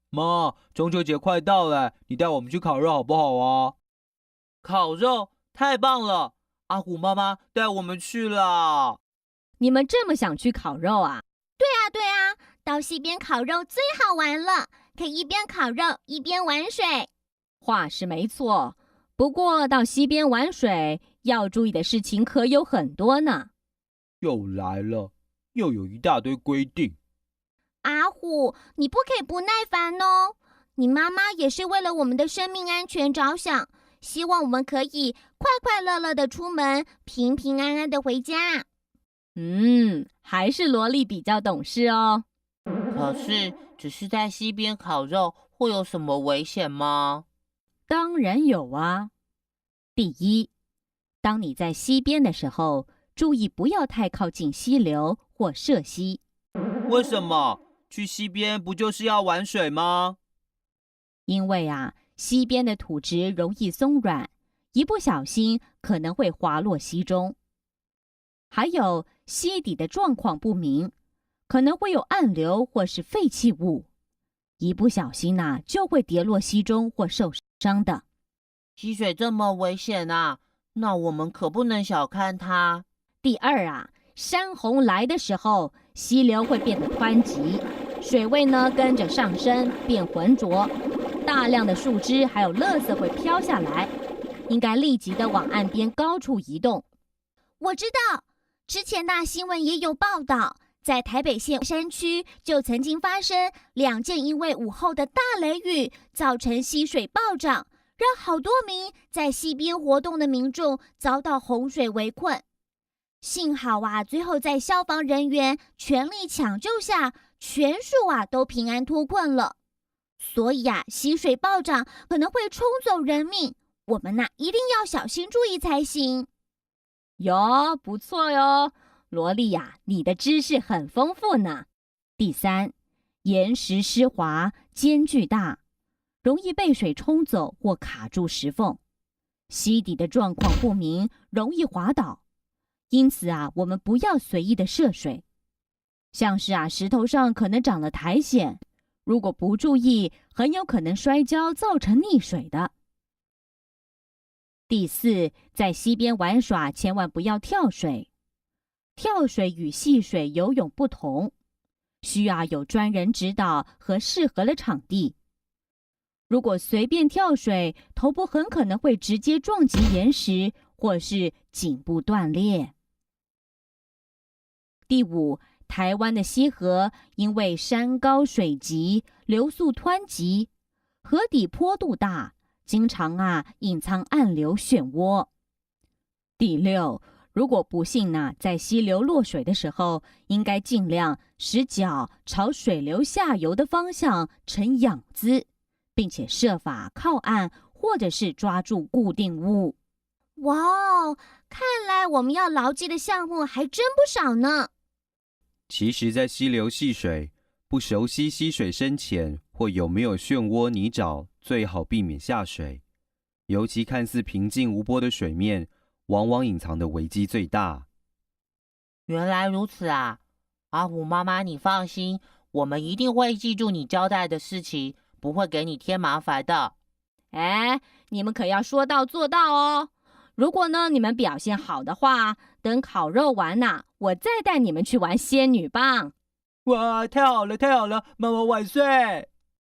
妈，中秋节快到了，你带我们去烤肉好不好啊？烤肉太棒了，阿虎妈妈带我们去了。你们这么想去烤肉啊？对啊，到溪边烤肉最好玩了，可以一边烤肉一边玩水。话是没错，不过到溪边玩水要注意的事情可有很多呢。又来了，又有一大堆规定。阿虎，你不可以不耐烦哦。你妈妈也是为了我们的生命安全着想，希望我们可以快快乐乐的出门，平平安安的回家。还是萝莉比较懂事哦。可是，只是在溪边烤肉，会有什么危险吗？当然有啊。第一，当你在溪边的时候，注意不要太靠近溪流或涉溪。为什么？去溪边不就是要玩水吗？因为溪边的土质容易松软，一不小心可能会滑落溪中。还有溪底的状况不明，可能会有暗流或是废弃物，一不小心就会跌落溪中或受伤的。溪水这么危险啊，那我们可不能小看它。第二山洪来的时候，溪流会变得湍急，水位呢跟着上升变浑浊，大量的树枝还有垃圾会飘下来，应该立即的往岸边高处移动。我知道，之前大新闻也有报道，在台北县山区就曾经发生2件因为午后的大雷雨造成溪水暴涨，让好多名在溪边活动的民众遭到洪水围困。幸好最后在消防人员全力抢救下，全数都平安脱困了。所以溪水暴涨可能会冲走人命，我们一定要小心注意才行。哟，不错哟，萝莉你的知识很丰富呢。第三，岩石湿滑，间距大，容易被水冲走或卡住石缝，溪底的状况不明，容易滑倒。因此我们不要随意的涉水，像是石头上可能长了苔藓，如果不注意，很有可能摔跤造成溺水的。第四，在溪边玩耍千万不要跳水，跳水与戏水游泳不同，需要有专人指导和适合的场地。如果随便跳水，头部很可能会直接撞击岩石，或是颈部断裂。第五，台湾的溪河因为山高水急，流速湍急，河底坡度大，经常隐藏暗流漩涡。第六，如果不幸在溪流落水的时候，应该尽量使脚朝水流下游的方向呈仰姿，并且设法靠岸或者是抓住固定物。哇哦，看来我们要牢记的项目还真不少呢。其实，在溪流戏水，不熟悉溪水深浅或有没有漩涡泥沼，最好避免下水。尤其看似平静无波的水面，往往隐藏的危机最大。原来如此啊，阿虎妈妈，你放心，我们一定会记住你交代的事情，不会给你添麻烦的。你们可要说到做到哦。如果你们表现好的话，等烤肉完我再带你们去玩仙女棒。哇，太好了，太好了，妈妈万岁！